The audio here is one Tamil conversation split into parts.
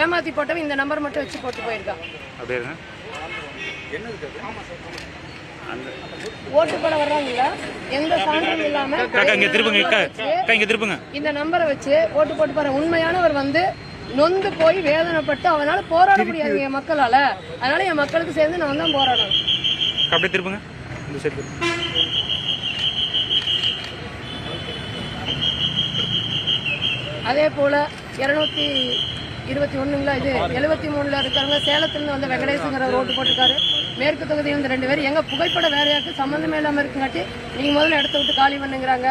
ஏமாத்தி போட்டவன் இந்த நம்பர் மட்டும் வச்சு போட்டு போயிருக்கான். ஓட்டு போட வர்றாங்கல்ல, எந்த சான்றும் இல்லாம இந்த நம்பரை வச்சு ஓட்டு போட்டு போற உண்மையானவர் வந்து நொந்து போய் வேதனைப்பட்டு அவனால போராட முடியாது என் மக்களால. அதனால என் மக்களுக்கு சேர்ந்து நான் தான் போராடணும். அப்படியே திருப்புங்க. அதே போல 221 இது 73 இருக்கிறவங்க சேலத்திலிருந்து வந்த வெங்கடேசுங்கிற ஓட்டு போட்டிருக்காரு. மேற்கு தொகுதியில் இந்த 2 பேர் எங்க புகைப்பட வேறையாக்கு சம்மந்தமே இல்லாம இருக்குங்காட்டி நீங்க முதல்ல இடத்த விட்டு காலி பண்ணுங்கிறாங்க.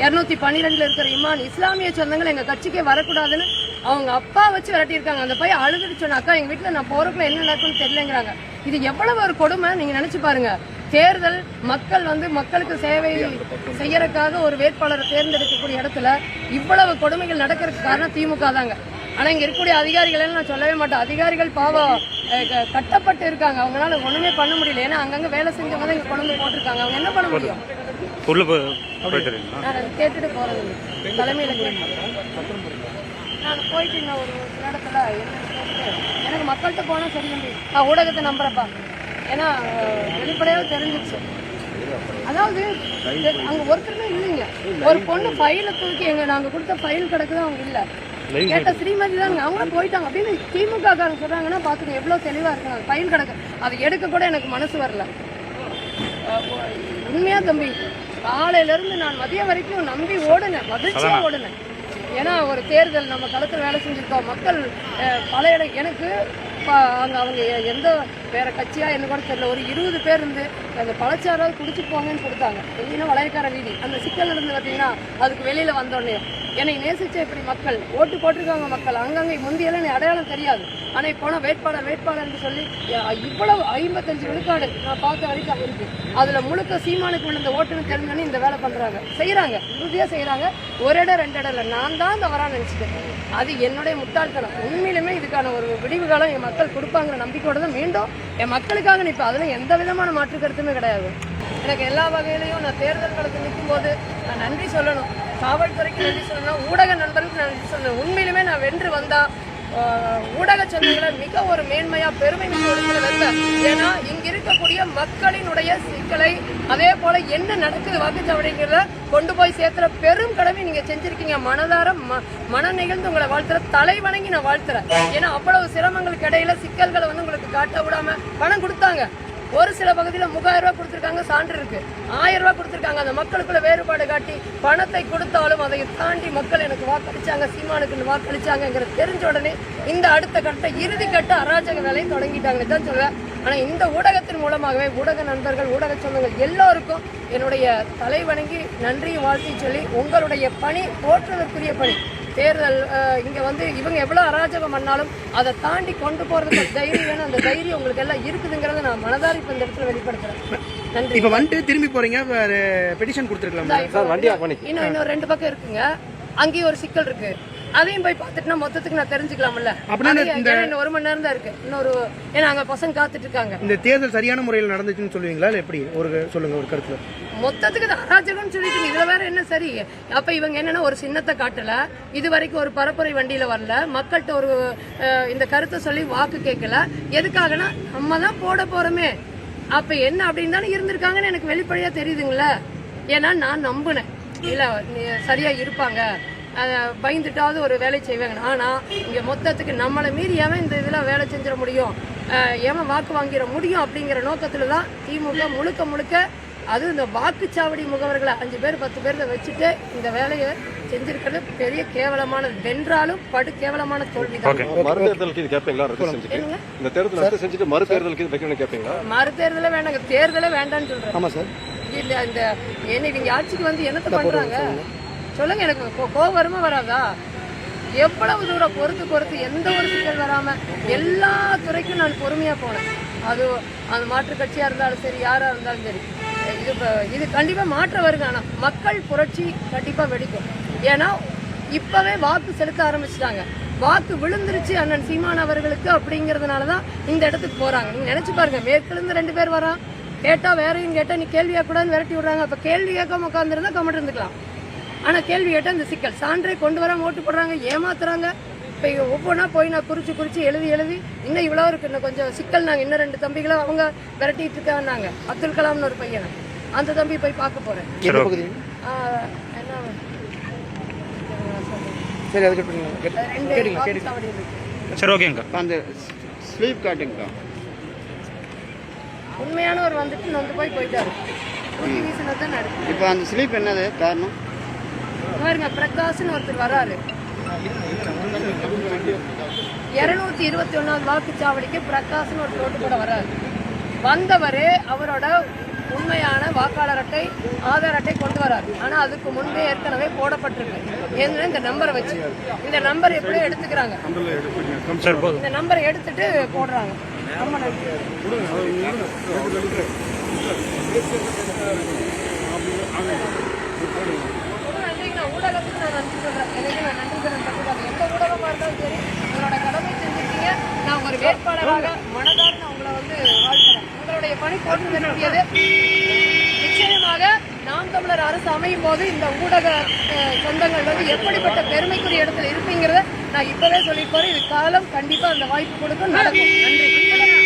212 இருக்கிற இமான் இஸ்லாமிய சொந்தங்கள் எங்க கட்சிக்கே வரக்கூடாதுன்னு அவங்க அப்பா வச்சு விரட்டியிருக்காங்க. அந்த பையன் அழுதுட்டு சொன்னாக்கா எங்க வீட்டுல நான் போறதுக்குள்ள என்ன நடக்கும்னு தெரியலங்கிறாங்க. இது எவ்வளவு ஒரு கொடுமை நீங்க நினைச்சு பாருங்க. தேர்தல் மக்கள் வந்து மக்களுக்கு சேவை செய்யறதுக்காக ஒரு வேட்பாளரை தேர்ந்தெடுக்கக்கூடிய இடத்துல இவ்வளவு கொடுமைகள் நடக்கிறதுக்கு காரணம் திமுக தாங்க. ஆனா இங்க இருக்கக்கூடிய அதிகாரிகள் நான் சொல்லவே மாட்டேன். அதிகாரிகள் பாவம் கட்டப்பட்டு இருக்காங்க. அவங்களால ஒண்ணுமே பண்ண முடியல. ஏன்னா அங்கங்க வேலை செஞ்சவங்க தான் இங்க கொண்டு போட்டிருக்காங்க. அவங்க என்ன பண்ண முடியும்? கேட்டுட்டு போறது தலைமையில நான் போயிட்டு ஒரு சில இடத்துல எனக்கு மக்கள்கிட்ட போனா சரி நான் ஊடகத்தை நம்புறப்பா. ஏன்னா வெளிப்படையாக தெரிஞ்சிச்சு. அதாவது அங்க ஒருத்தருமே இல்லைங்க. ஒரு பொண்ணு ஃபைல தூக்கி நாங்க கொடுத்த ஃபைல் கிடக்குதான் அவங்க இல்ல கேட்ட ஸ்ரீமதி தாங்க அவங்களும் போயிட்டாங்க அப்படின்னு திமுக காரங்க சொல்றாங்கன்னா பாத்துங்க எவ்வளவு தெளிவா இருக்காங்க. ஃபைல் கிடக்கு அதை எடுக்க கூட எனக்கு மனசு வரல. உண்மையா தம்பி காலையில இருந்து நான் மதியம் வரைக்கும் நம்பி ஓடுனேன், மகிழ்ச்சியா ஓடுனேன். ஏன்னா ஒரு தேர்தல் நம்ம களத்தில் வேலை செஞ்சுருக்கோம். மக்கள் பல இடம் எனக்கு அங்கே அவங்க எந்த வேற கட்சியா என்ன கூட தெரியல. ஒரு 20 பேர் இருந்து அந்த பழச்சாராவது குடிச்சிட்டு போங்கன்னு கொடுத்தாங்க. எங்கன்னா வளையக்கார வீதி அந்த சிக்கல் இருந்து பார்த்தீங்கன்னா அதுக்கு வெளியில வந்தோடனே என்னை நேசிச்ச இப்படி மக்கள் ஓட்டு போட்டிருக்காங்க. மக்கள் அங்கங்கே முந்தியெல்லாம் எனக்கு அடையாளம் தெரியாது. ஆனால் இப்போ வேட்பாளர்னு சொல்லி இவ்வளவு 55 விழுக்காடு நான் பார்த்த வரைக்கும் இருக்கு. அதில் முழுக்க சீமானுக்கு விழுந்த ஓட்டுன்னு தெரிஞ்சோன்னு இந்த வேலை பண்ணுறாங்க, செய்கிறாங்க, உறுதியாக செய்கிறாங்க. ஒரு இடம் 2 இடம் இல்லை, நான் தான் தவறாக நினச்சிட்டேன். அது என்னுடைய முட்டாள்தனம். உண்மையிலுமே இதுக்கான ஒரு விடிவு காலம் என் மக்கள் கொடுப்பாங்கிற நம்பிக்கையோடு தான் மீண்டும் என் மக்களுக்காக நிற்பேன். அதில் எந்த விதமான மாற்று கருத்துமே கிடையாது. எனக்கு எல்லா வகையிலையும் நான் தேர்தல் களத்தில் நிற்கும் போது நான் நன்றி சொல்லணும். காவல்துறைக்கு நன்றி சொல்லணும், ஊடக நண்பர்களுக்கு நன்றி சொல்லணும். உண்மையிலுமே நான் வென்று வந்தா ஊடக சொந்தங்களை மிக ஒரு மேன்மையா பெருமை வைப்பேன். ஏன்னா இங்க இருக்கக்கூடிய மக்களினுடைய சிக்கலை அதே போல என்ன நடக்குது வாக்குச்சாவடிங்கிறத கொண்டு போய் சேர்த்துற பெரும் கடமை நீங்க செஞ்சிருக்கீங்க. மனதார மன நிகழ்ந்து உங்களை வாழ்த்துற தலை வணங்கி நான் வாழ்த்துறேன். ஏன்னா அவ்வளவு சிரமங்களுக்கு இடையில சிக்கல்களை வந்து உங்களுக்கு காட்ட விடாம பணம் கொடுத்தாங்க. ஒரு சில பகுதியில் 3000 ரூபாய் கொடுத்துருக்காங்க, சான்று இருக்கு. 1000 ரூபாய் கொடுத்துருக்காங்க. அந்த மக்களுக்குள்ள வேறுபாடு காட்டி பணத்தை கொடுத்தாலும் அதை தாண்டி மக்கள் எனக்கு வாக்களிச்சாங்க, சீமானுக்கு வாக்களிச்சாங்கிற தெரிஞ்ச உடனே இந்த அடுத்த கட்ட இறுதி கட்ட அராஜக வேலையை தொடங்கிட்டாங்கன்னு தான் சொல்லுவேன். ஆனால் இந்த ஊடகத்தின் மூலமாகவே ஊடக நண்பர்கள் ஊடக சொந்தங்கள் எல்லோருக்கும் என்னுடைய தலை வணங்கி நன்றியும் வாழ்த்தையும் சொல்லி உங்களுடைய பணி போற்றுவதற்குரிய பணி. தேர்தல் இங்க வந்து இவங்க எவ்வளவு அராஜகம் பண்ணாலும் அதை தாண்டி கொண்டு போறதுக்கு தைரியம் வேணும். அந்த தைரியம் உங்களுக்கு எல்லாம் இருக்குதுங்கிறத நான் மனதாரி இப்ப இந்த இடத்துல வெளிப்படுத்துறேன். நன்றி. இப்ப வந்துட்டு திரும்பி போறீங்க, பெட்டிஷன் கொடுத்துருக்கலாம். இன்னும் 2 பக்கம் இருக்குங்க. அங்கேயும் ஒரு சிக்கல் இருக்கு. அதையும் போய் பார்த்துட்டுனா மொத்தத்துக்கு நான் தெரிஞ்சுக்கலாம்ல. இன்னும் 1 மணி நேரம் தான் இருக்கு. இன்னொரு ஏன்னா அங்க பசங்க காத்துட்டு இருக்காங்க. இந்த தேர்தல் சரியான முறையில் நடந்துச்சுன்னு சொல்லுவீங்களா இல்ல எப்படி? சொல்லுங்க ஒரு கருத்துல. மொத்தத்துக்கு அராஜகம்னு சொல்லிட்டு இதுல வேற என்ன சரி? அப்ப இவங்க என்னன்னா ஒரு சின்னத்தை காட்டல, இது வரைக்கும் ஒரு பரப்புரை வண்டியில வரல, மக்கள்கிட்ட ஒரு இந்த கருத்தை சொல்லி வாக்கு கேட்கல. எதுக்காகனா நம்ம தான் போட போறோமே, அப்ப என்ன அப்படின்னு தானே இருந்திருக்காங்கன்னு எனக்கு வெளிப்படையா தெரியுதுங்களா. ஏன்னா நான் நம்புனேன் இல்ல சரியா இருப்பாங்க, பயந்துட்டாவது ஒரு வேலை செய்வாங்க. ஆனா இங்க மொத்தத்துக்கு நம்மளை மீறியாம இந்த இதுல வேலை செஞ்சிட முடியும், ஏமா வாக்கு வாங்கிட முடியும் அப்படிங்கிற நோக்கத்துலதான் திமுக முழுக்க அது இந்த வாக்குச்சாவடி முகவர்களை 5 பேர் 10 பேர்ல வச்சுட்டு இந்த வேலையை செஞ்சிருக்கிறது பெரிய கேவலமானது. வென்றாலும் படு கேவலமான தோல்விதான். மறுதேர்தலே வேண்டாங்க, தேர்தலே வேண்டான்னு சொல்றேன். இல்ல இந்த என்ன இவங்க ஆட்சிக்கு வந்து என்னத்தை பண்றாங்க சொல்லுங்க. எனக்கு கோபம் வருமா வராதா? எவ்வளவு தூரம் பொறுத்து எந்த ஒரு சிக்கல் வராம எல்லா துறைக்கும் நான் பொறுமையா போனேன். அது அந்த மாற்று கட்சியா இருந்தாலும் சரி, யாரா இருந்தாலும் சரி, இது கண்டிப்பா மாற்றம் வருங்க. ஆனா மக்கள் புரட்சி கண்டிப்பா வெடிக்கும். ஏன்னா இப்பவே வாக்கு செலுத்த ஆரம்பிச்சுட்டாங்க. வாக்கு விழுந்துருச்சு அண்ணன் சீமான் அவர்களுக்கு அப்படிங்கறதுனாலதான் இந்த இடத்துக்கு போறாங்க. நீங்க நினைச்சு பாருங்க, மேற்குல இருந்து 2 பேர் வரான், கேட்டா வேறையும் கேட்டா நீ கேள்வி கேட்கக்கூடாதுன்னு விரட்டி விடுறாங்க. அப்ப கேள்வி கேட்காம உட்காந்துருந்தா கமெண்ட் இருந்துக்கலாம். ஆனா கேள்வி கேட்டா இந்த சிக்கல் சான்றை கொண்டு வர ஓட்டு போடுறாங்க, ஏமாத்துறாங்க. இப்போ ஒவ்வொன்றா போய் நான் குறித்து எழுதி இன்னும் இவ்வளோ இருக்கு, இன்னும் கொஞ்சம் சிக்கல். நாங்கள் இன்னும் 2 தம்பிகளும் அவங்க விரட்டிட்டு இருக்காங்க. அப்துல் கலாம்னு ஒரு பையன், அந்த தம்பி போய் பார்க்க போகிறேன். எந்த பகுதி? என்ன சரி, அதுக்கு 2 வாக்குச்சாவடி இருக்கு. சரி, ஓகேங்க. அந்த ஸ்லீப் காட்டுங்கக்கா. உண்மையானவர் வந்துட்டு நொந்து போயிட்டாரு. ஊட்டி வீசினது தான் நடக்குது. இப்போ அந்த ஸ்லீப் என்னது காரணம்? பாருங்க, பிரகாஷ்னு ஒருத்தர் வராரு. 221 வாக்குச்சாவடிக்கு பிரகாஷ்னு ஒரு ரோட்டு கூட வராரு. வந்தவர் அவரோட உண்மையான வாக்காளர் அட்டை, ஆதார் அட்டை கொண்டு வராரு. ஆனால் அதுக்கு முன்பே ஏற்கனவே போடப்பட்டிருக்கு. ஏன்னா இந்த நம்பரை வச்சு, இந்த நம்பர் எப்படியோ எடுத்துக்கிறாங்க. இந்த நம்பரை எடுத்துட்டு போடுறாங்க. ரொம்ப நன்றி. ஊடகத்துக்கு நான் நன்றி சொல்றேன். எனக்கு நான் நன்றி சொல்றேன். எந்த ஊடகமா இருந்தாலும் சரி, உங்களோட கடமை செஞ்சிருக்கீங்க. நான் ஒரு வேட்பாளராக மனதார நான் உங்களை வாழ்த்துறேன். உங்களுடைய பணி போட்டு வேண்டியது. நிச்சயமாக நாம் தமிழர் அரசு அமையும் போது இந்த ஊடக சொந்தங்கள் எப்படிப்பட்ட பெருமைக்குரிய இடத்துல இருப்பீங்கிறத நான் இப்பவே சொல்லிட்டு போறேன். இது காலம் கண்டிப்பா அந்த வாய்ப்பு கொடுக்கும், நடக்கும். நன்றி.